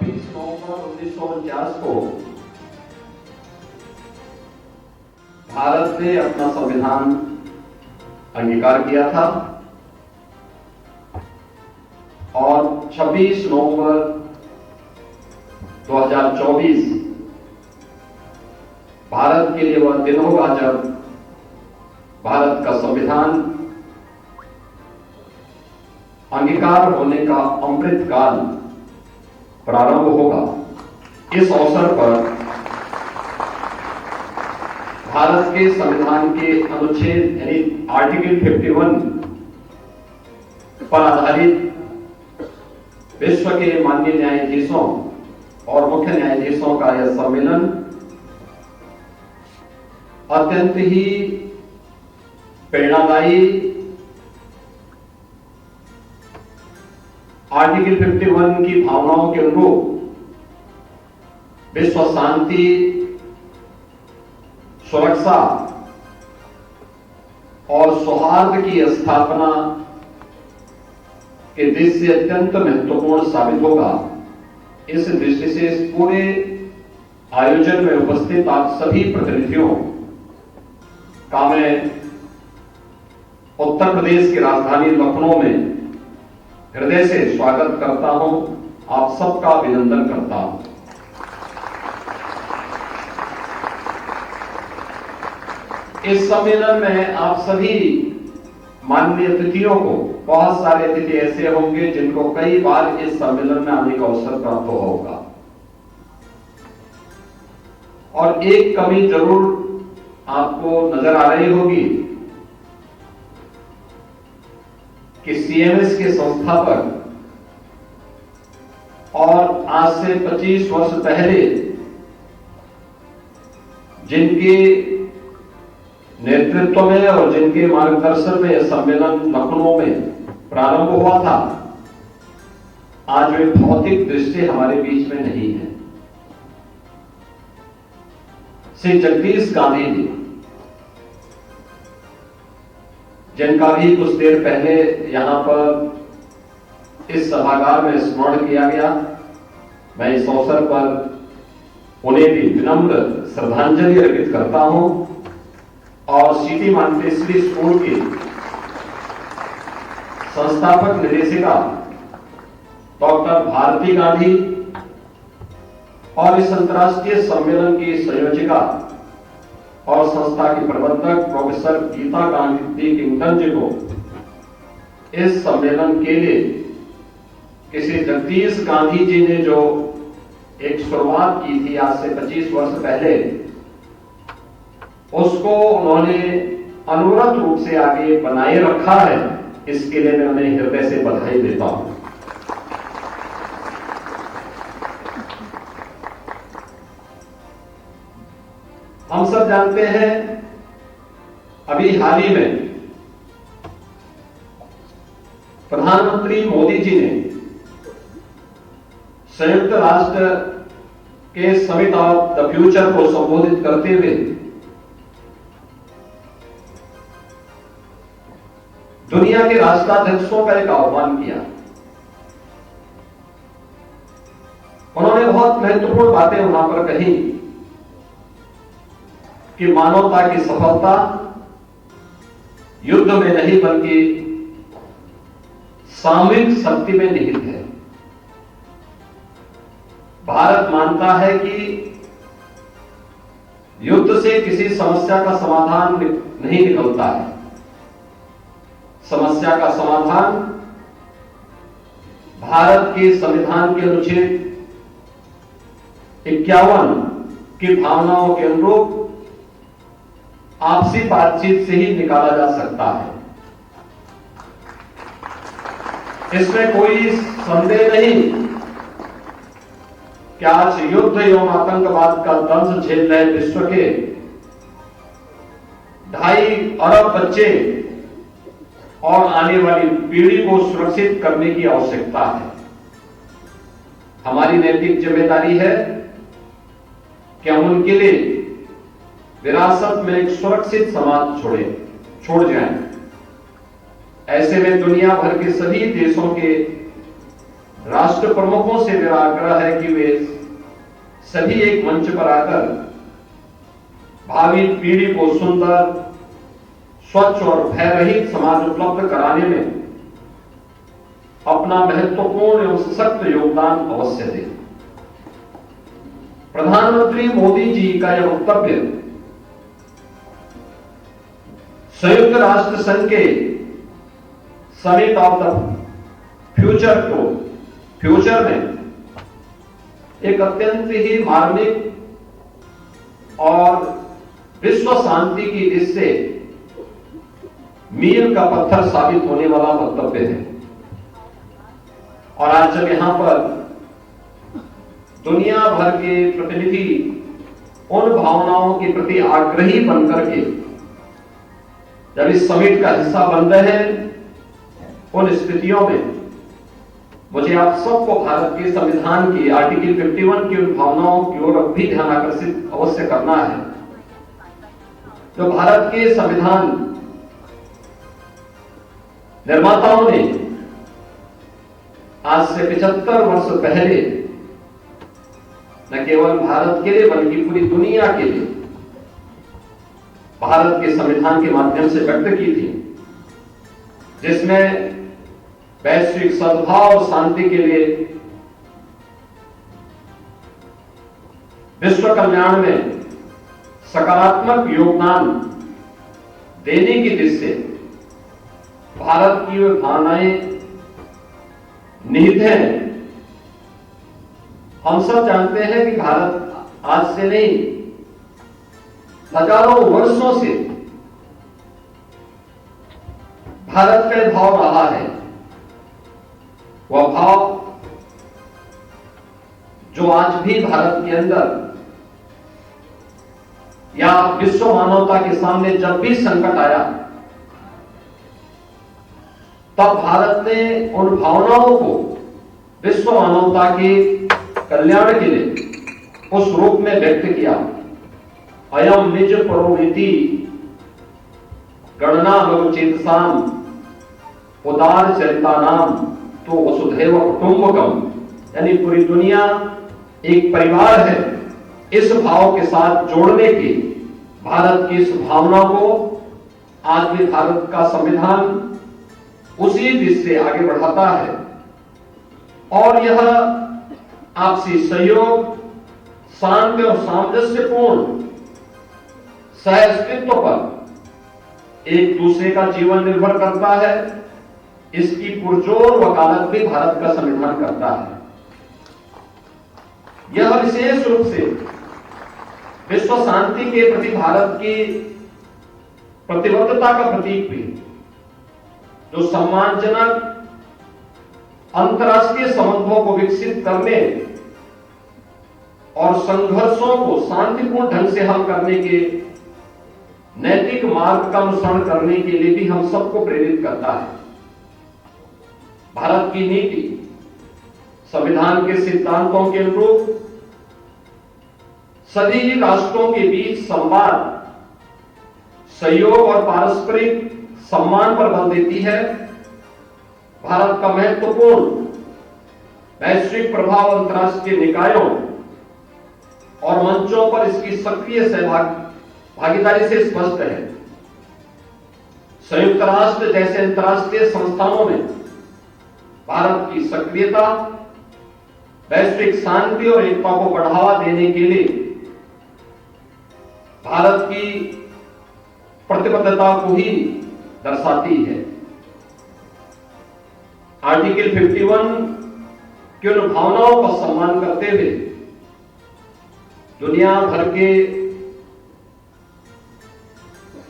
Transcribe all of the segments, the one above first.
26 नवंबर 1949 को भारत ने अपना संविधान अंगीकार किया था और 26 नवंबर 2024 भारत के लिए वह दिन होगा जब भारत का संविधान अंगीकार होने का अमृत काल प्रारंभ होगा। इस अवसर पर भारत के संविधान के अनुच्छेद यानी आर्टिकल 51 पर आधारित विश्व के माननीय न्यायाधीशों और मुख्य न्यायाधीशों का यह सम्मेलन अत्यंत ही प्रेरणादायी आर्टिकल 51 की भावनाओं के अनुरूप विश्व शांति, सुरक्षा और सौहार्द की स्थापना के दृष्टि से अत्यंत महत्वपूर्ण साबित होगा। इस दृष्टि से इस पूरे आयोजन में उपस्थित आप सभी प्रतिनिधियों का मैं उत्तर प्रदेश की राजधानी लखनऊ में हृदय से स्वागत करता हूं, आप सबका अभिनंदन करता हूं। इस सम्मेलन में आप सभी माननीय अतिथियों को, बहुत सारे अतिथि ऐसे होंगे जिनको कई बार इस सम्मेलन में आने का अवसर प्राप्त होगा और एक कमी जरूर आपको नजर आ रही होगी कि सीएमएस के संस्थापक और आज से 25 वर्ष पहले जिनके नेतृत्व में और जिनके मार्गदर्शन में यह सम्मेलन लखनऊ में प्रारंभ हुआ था, आज वे भौतिक दृष्टि हमारे बीच में नहीं है। श्री जगदीश गांधी जी, जिनका भी कुछ देर पहले यहां पर इस सभागार में स्मरण किया गया, मैं इस अवसर पर उन्हें भी विनम्र श्रद्धांजलि अर्पित करता हूं और सिटी मांटेसरी स्कूल की संस्थापक निदेशिका डॉक्टर भारती गांधी और इस अंतर्राष्ट्रीय सम्मेलन की संयोजिका और संस्था की प्रबंधक प्रोफेसर गीता गांधी किंगटन जी को इस सम्मेलन के लिए किसी जगदीश गांधी जी ने जो एक शुरुआत की थी आज से 25 वर्ष पहले, उसको उन्होंने अनवरत रूप से आगे बनाए रखा है। इसके लिए मैं उन्हें हृदय से बधाई देता हूं। हम सब जानते हैं, अभी हाल ही में प्रधानमंत्री मोदी जी ने संयुक्त राष्ट्र के समिट ऑफ द फ्यूचर को संबोधित करते हुए दुनिया के राष्ट्राध्यक्षों का एक आह्वान किया। उन्होंने बहुत महत्वपूर्ण बातें वहां पर कही कि मानवता की सफलता युद्ध में नहीं बल्कि सामूहिक शक्ति में निहित है। भारत मानता है कि युद्ध से किसी समस्या का समाधान नहीं निकलता है। समस्या का समाधान भारत के संविधान के अनुच्छेद 51 की भावनाओं के अनुरूप आपसी बातचीत से ही निकाला जा सकता है। इसमें कोई संदेह नहीं कि आज युद्ध एवं आतंकवाद का दंश झेल रहे विश्व के 2.5 अरब बच्चे और आने वाली पीढ़ी को सुरक्षित करने की आवश्यकता है। हमारी नैतिक जिम्मेदारी है कि हम उनके लिए विरासत में एक सुरक्षित समाज छोड़ जाएं। ऐसे में दुनिया भर के सभी देशों के राष्ट्र प्रमुखों से मेरा आग्रह है कि वे सभी एक मंच पर आकर भावी पीढ़ी को सुंदर, स्वच्छ और भय रहित समाज उपलब्ध कराने में अपना महत्वपूर्ण एवं सशक्त योगदान अवश्य दें। प्रधानमंत्री मोदी जी का यह वक्तव्य संयुक्त राष्ट्र संघ के समिट ऑफ द फ्यूचर में एक अत्यंत ही मार्मिक और विश्व शांति की दृष्टि से मील का पत्थर साबित होने वाला वक्तव्य है। और आज जब यहां पर दुनिया भर के प्रतिनिधि उन भावनाओं के प्रति आग्रही बनकर के जब इस समिट का हिस्सा बन रहे हैं, उन स्थितियों में मुझे आप सबको भारत के संविधान की आर्टिकल 51 की उन भावनाओं की ओर भी ध्यान आकर्षित अवश्य करना है। जो भारत के संविधान निर्माताओं ने आज से 75 वर्ष पहले न केवल भारत के लिए बल्कि पूरी दुनिया के लिए भारत के संविधान के माध्यम से व्यक्त की थी, जिसमें वैश्विक सद्भाव और शांति के लिए, विश्व कल्याण में सकारात्मक योगदान देने की दृष्टि से भारत की वे भावनाएं निहित हैं। हम सब जानते हैं कि भारत आज से नहीं, हजारों वर्षों से भारत का भाव रहा है। वह भाव जो आज भी भारत के अंदर या विश्व मानवता के सामने जब भी संकट आया, तब भारत ने उन भावनाओं को विश्व मानवता के कल्याण के लिए उस रूप में व्यक्त किया। अयम निज परोनीति गणना लघुचेतसाम उदार चरिता नाम तो वसुधैव कुटुंबकम, यानी पूरी दुनिया एक परिवार है। इस भाव के साथ जोड़ने की भारत की इस भावना को आज भी भारत का संविधान उसी दिशा से आगे बढ़ाता है। और यह आपसी सहयोग, शांति और सामंजस्यपूर्ण सहअस्तित्व पर एक दूसरे का जीवन निर्भर करता है। इसकी पुरजोर वकालत भी भारत का संविधान करता है। यह विशेष रूप से विश्व शांति के प्रति भारत की प्रतिबद्धता का प्रतीक भी, जो सम्मानजनक अंतर्राष्ट्रीय संबंधों को विकसित करने और संघर्षों को शांतिपूर्ण ढंग से हल करने के नैतिक मार्ग का अनुसरण करने के लिए भी हम सबको प्रेरित करता है। भारत की नीति संविधान के सिद्धांतों के अनुरूप सभी राष्ट्रों के बीच संवाद, सहयोग और पारस्परिक सम्मान पर बल देती है। भारत का महत्वपूर्ण वैश्विक प्रभाव अंतर्राष्ट्रीय निकायों और मंचों पर इसकी सक्रिय भागीदारी से स्पष्ट है। संयुक्त राष्ट्र जैसे अंतर्राष्ट्रीय संस्थानों में भारत की सक्रियता वैश्विक शांति और एकता को बढ़ावा देने के लिए भारत की प्रतिबद्धता को ही दर्शाती है। आर्टिकल 51 की उन भावनाओं का सम्मान करते हुए दुनिया भर के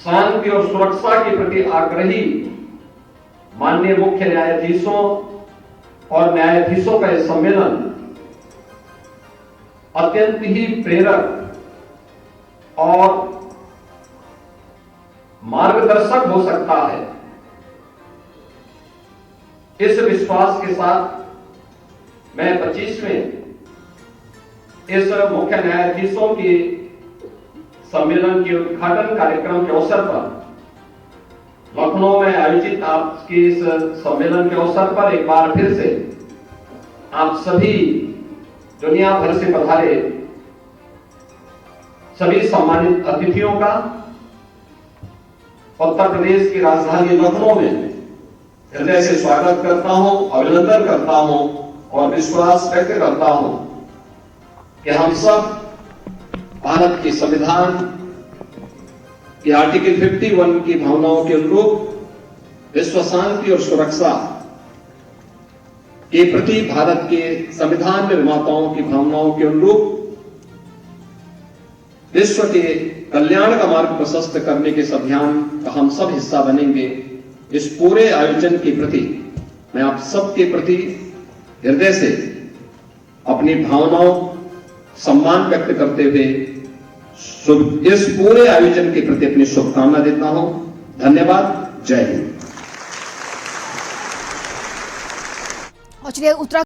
शांति और सुरक्षा के प्रति आग्रही माननीय मुख्य न्यायाधीशों और न्यायाधीशों का यह सम्मेलन अत्यंत ही प्रेरक और मार्गदर्शक हो सकता है। इस विश्वास के साथ मैं 25वें इस मुख्य न्यायाधीशों के सम्मेलन के उद्घाटन कार्यक्रम के अवसर पर लखनऊ में आयोजित आपके इस सम्मेलन के अवसर पर एक बार फिर से आप सभी दुनिया भर से पधारे सभी सम्मानित अतिथियों का उत्तर प्रदेश की राजधानी लखनऊ में हृदय से स्वागत करता हूं, अभिनंदन करता हूं और विश्वास व्यक्त करता हूं कि हम सब भारत के संविधान के आर्टिकल 51 की भावनाओं के अनुरूप विश्व शांति और सुरक्षा के प्रति भारत के संविधान निर्माताओं की भावनाओं के अनुरूप विश्व के कल्याण का मार्ग प्रशस्त करने के इस अभियान का हम सब हिस्सा बनेंगे। इस पूरे आयोजन के प्रति मैं आप सबके प्रति हृदय से अपनी भावनाओं सम्मान व्यक्त करते हुए इस पूरे आयोजन के प्रति अपनी शुभकामना देता हूं। धन्यवाद। जय हिंद। और चलिए उत्तराखंड